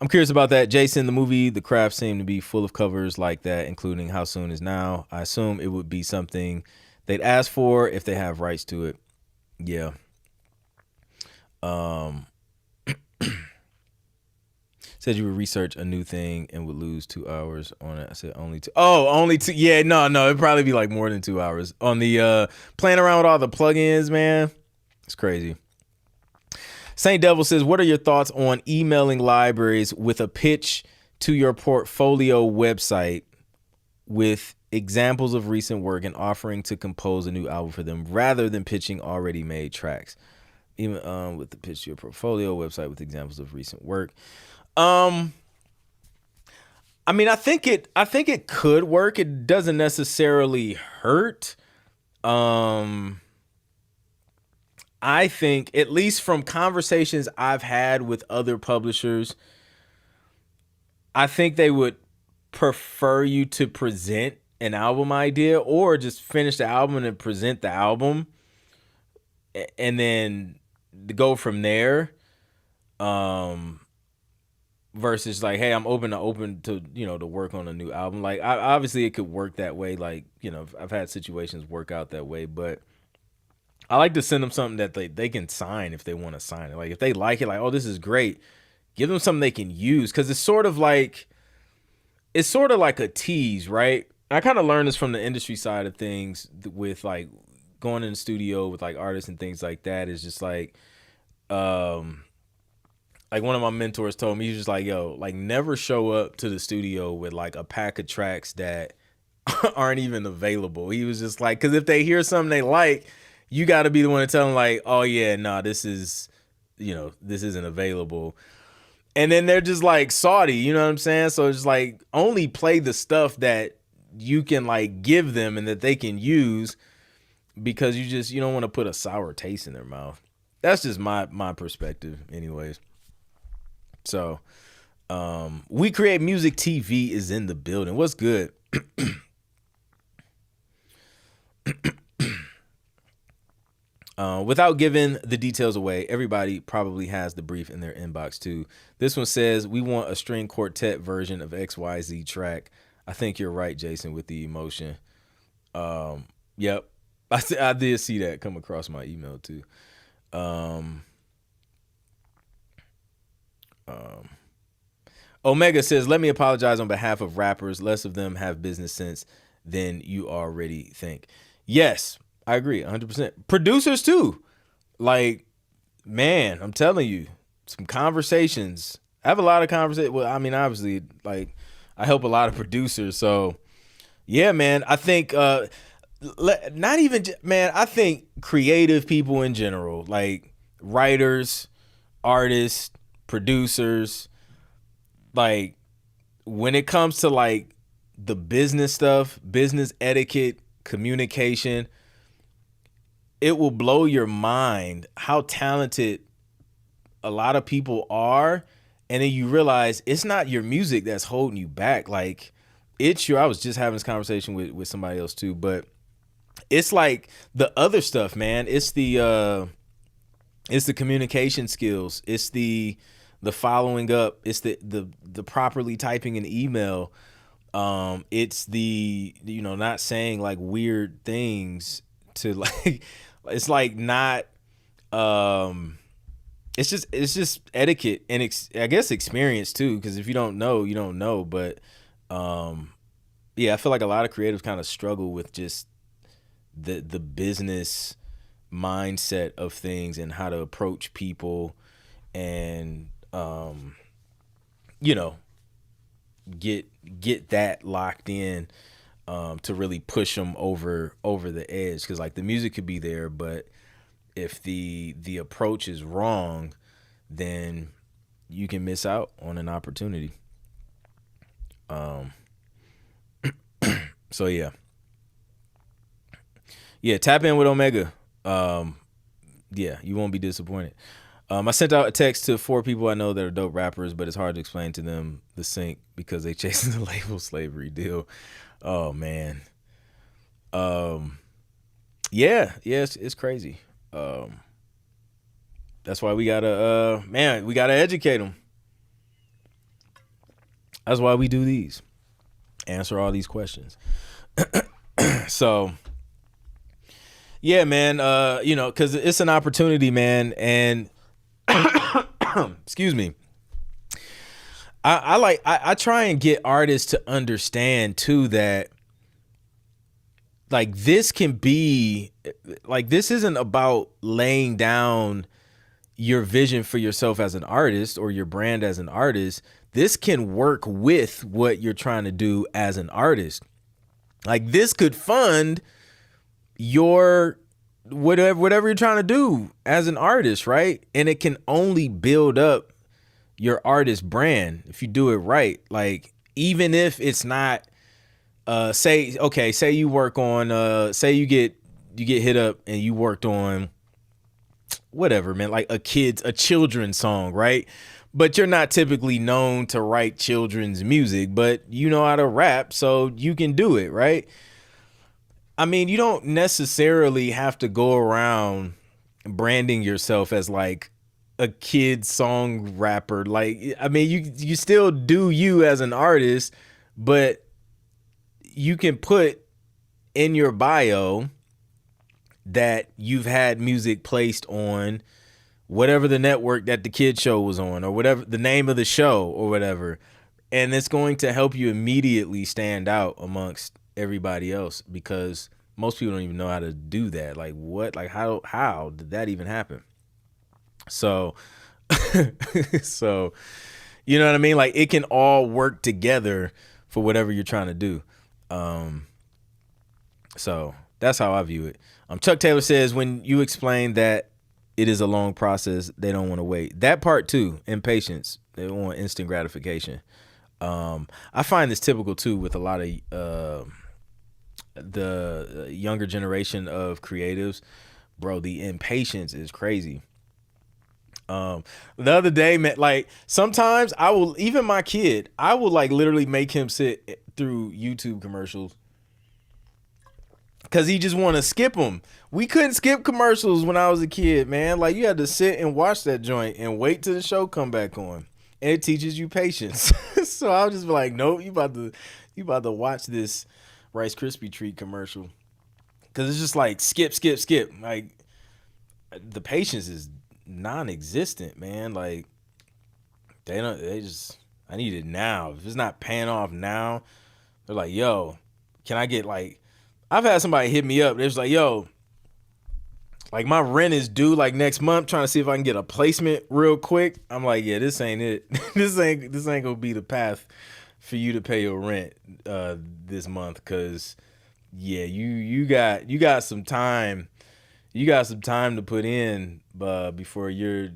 I'm curious about that. Jason, the movie The Craft seemed to be full of covers like that, including How Soon Is Now. I assume it would be something they'd ask for if they have rights to it. Yeah. Um, said you would research a new thing and would lose 2 hours on it. I said only two. Oh, only two. Yeah, no, it'd probably be like more than 2 hours on the playing around with all the plugins, man. It's crazy. Saint Devil says, what are your thoughts on emailing libraries with a pitch to your portfolio website with examples of recent work and offering to compose a new album for them rather than pitching already made tracks? Even with the pitch to your portfolio website with examples of recent work. Um, I mean, I think it could work. It doesn't necessarily hurt. Um, I think, at least from conversations I've had with other publishers, I think they would prefer you to present an album idea or just finish the album and present the album and then go from there. Um, versus like, hey, I'm open to to work on a new album. Like, obviously it could work that way. Like, I've had situations work out that way, but I like to send them something that they can sign if they want to sign it. Like, if they like it, like, oh, this is great, give them something they can use, because it's sort of like a tease, right? I kind of learned this from the industry side of things with like going in the studio with like artists and things like that. Is just um like one of my mentors told me, he was just like, yo, like, never show up to the studio with like a pack of tracks that aren't even available. He was just like, because if they hear something they like, you got to be the one to tell them like, oh yeah, nah, this isn't available. And then they're just like salty, you know what I'm saying? So it's like, only play the stuff that you can like give them and that they can use, because you don't want to put a sour taste in their mouth. That's just my perspective, anyways. So, we create music. TV is in the building. What's good? Without giving the details away, everybody probably has the brief in their inbox too. This one says, we want a string quartet version of XYZ track. I think you're right, Jason, with the emotion. Yep. I did see that come across my email too. Um, um, Omega says, let me apologize on behalf of rappers. Less of them have business sense than you already think. Yes, I agree 100%. Producers too. Like, man, I'm telling you, some conversations. I have a lot of conversations. Well, I mean, obviously, like, I help a lot of producers. So, yeah, man, I think, not even, man, I think creative people in general, like writers, artists, producers, like, when it comes to like the business stuff, business etiquette, communication, it will blow your mind how talented a lot of people are. And then you realize it's not your music that's holding you back. Like, it's your, I was just having this conversation with somebody else too, but it's like the other stuff, man. It's the communication skills. It's the following up. It's the properly typing an email. It's the, not saying like weird things to like, it's like not, it's just etiquette and I guess experience too, because if you don't know, you don't know. But um yeah, I feel like a lot of creatives kind of struggle with just the business mindset of things and how to approach people, and you know get that locked in, to really push them over the edge, because like the music could be there, but if the approach is wrong, then you can miss out on an opportunity. um so yeah, tap in with Omega. Yeah, you won't be disappointed. I sent out a text to 4 people I know that are dope rappers, but it's hard to explain to them the sync because they chasing the label slavery deal. Oh man. Um, yeah, it's crazy. Um, that's why we gotta, man, we gotta educate them. That's why we do these. Answer all these questions. So, yeah, man, because it's an opportunity, man. And excuse me. I try and get artists to understand too that like this can be like, this isn't about laying down your vision for yourself as an artist or your brand as an artist. This can work with what you're trying to do as an artist. Like this could fund your whatever you're trying to do as an artist, right? And it can only build up your artist brand if you do it right. Like even if it's not say you work on say you get hit up and you worked on whatever, man, like a children's song, right? But you're not typically known to write children's music, but you know how to rap, so you can do it, right? I mean, you don't necessarily have to go around branding yourself as like a kid song rapper. Like, I mean, you still do you as an artist, but you can put in your bio that you've had music placed on whatever the network that the kid show was on, or whatever the name of the show or whatever. And it's going to help you immediately stand out amongst everybody else, because most people don't even know how to do that. Like what, like how did that even happen? So, so, you know what I mean? Like it can all work together for whatever you're trying to do. So that's how I view it. Chuck Taylor says, when you explain that it is a long process, they don't want to wait. That part too, impatience. They want instant gratification. I find this typical too with a lot of the younger generation of creatives. Bro, the impatience is crazy. The other day, man, like sometimes I will, even my kid, I will like literally make him sit through YouTube commercials because he just want to skip them. We couldn't skip commercials when I was a kid, man. Like you had to sit and watch that joint and wait till the show come back on. And it teaches you patience. So I'll just be like, nope, you about to watch this Rice Krispie treat commercial. Cause it's just like skip. Like the patience is non-existent, man. Like I need it now. If it's not paying off now, they're like, yo, can I get like, I've had somebody hit me up. They're just like, yo, like my rent is due like next month, trying to see if I can get a placement real quick. I'm like, yeah, this ain't it. this ain't gonna be the path for you to pay your rent this month. Cause yeah, you got some time. You got some time to put in before you're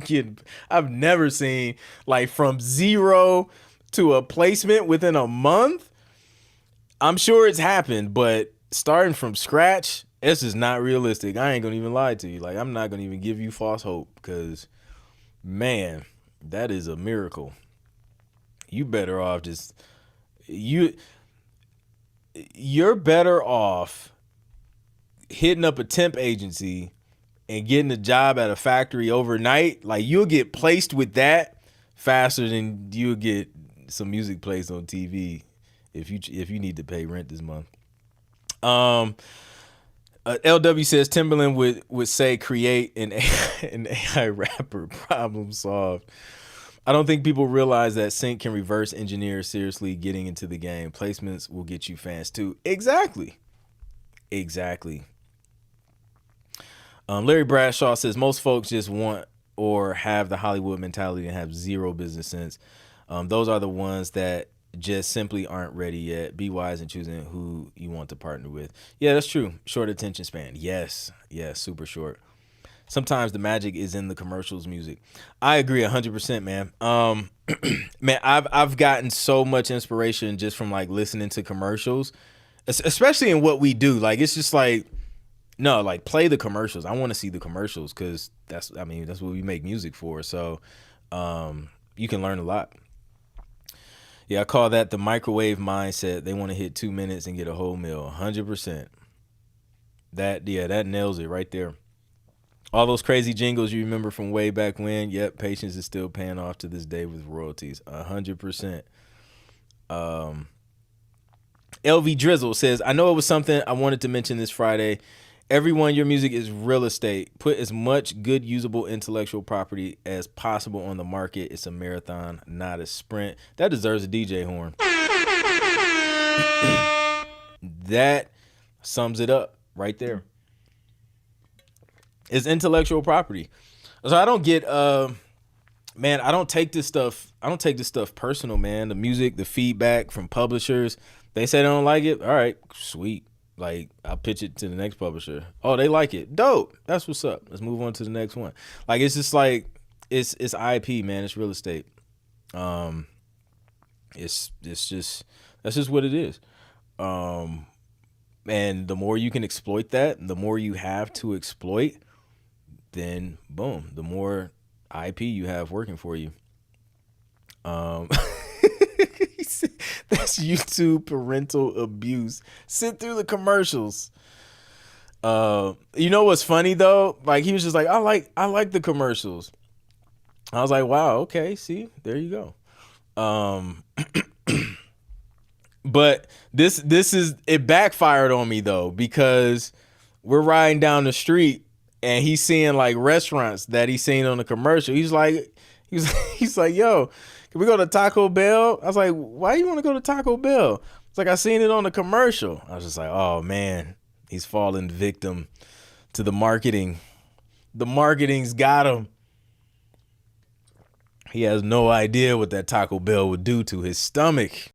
getting. I've never seen like from zero to a placement within a month. I'm sure it's happened, but starting from scratch, it's just not realistic. I ain't gonna even lie to you. Like I'm not gonna even give you false hope, because man, that is a miracle. You better off just you're better off hitting up a temp agency and getting a job at a factory overnight. Like you'll get placed with that faster than you'll get some music placed on TV if you need to pay rent this month. LW says Timberland would say create an AI rapper, problem solved. I don't think people realize that Sync can reverse engineer seriously getting into the game. Placements will get you fans too. Exactly. Larry Bradshaw says most folks just want or have the Hollywood mentality and have zero business sense. Those are the ones that just simply aren't ready yet. Be wise in choosing who you want to partner with. Yeah, that's true. Short attention span. Yes, super short. Sometimes the magic is in the commercials music. I agree 100%, man. Man, I've gotten so much inspiration just from like listening to commercials, especially in what we do. Like it's just like, no, like play the commercials. I want to see the commercials because that's what we make music for. So you can learn a lot. Yeah, I call that the microwave mindset. They want to hit 2 minutes and get a whole meal. 100%. That nails it right there. All those crazy jingles you remember from way back when. Yep, patience is still paying off to this day with royalties. 100%. LV Drizzle says, I know it was something I wanted to mention this Friday. Everyone, your music is real estate. Put as much good, usable intellectual property as possible on the market. It's a marathon, not a sprint. That deserves a DJ horn. That sums it up right there. It's intellectual property. So I don't get, man, I don't take this stuff personal, man. The music, the feedback from publishers, they say they don't like it. All right, sweet. Like, I'll pitch it to the next publisher. Oh, they like it. Dope. That's what's up. Let's move on to the next one. Like, it's just like, it's IP, man. It's real estate. It's just, that's just what it is. And the more you can exploit that, the more you have to exploit, then boom, the more IP you have working for you. That's YouTube parental abuse. Sit through the commercials. You know what's funny though? Like, he was just like, I like the commercials. I was like, wow, okay, see, there you go. But this is, it backfired on me though, because we're riding down the street and he's seeing like restaurants that he's seen on the commercial. He's like, yo, can we go to Taco Bell? I was like, why you want to go to Taco Bell? It's like, I seen it on the commercial. I was just like, oh man, he's fallen victim to the marketing. The marketing's got him. He has no idea what that Taco Bell would do to his stomach.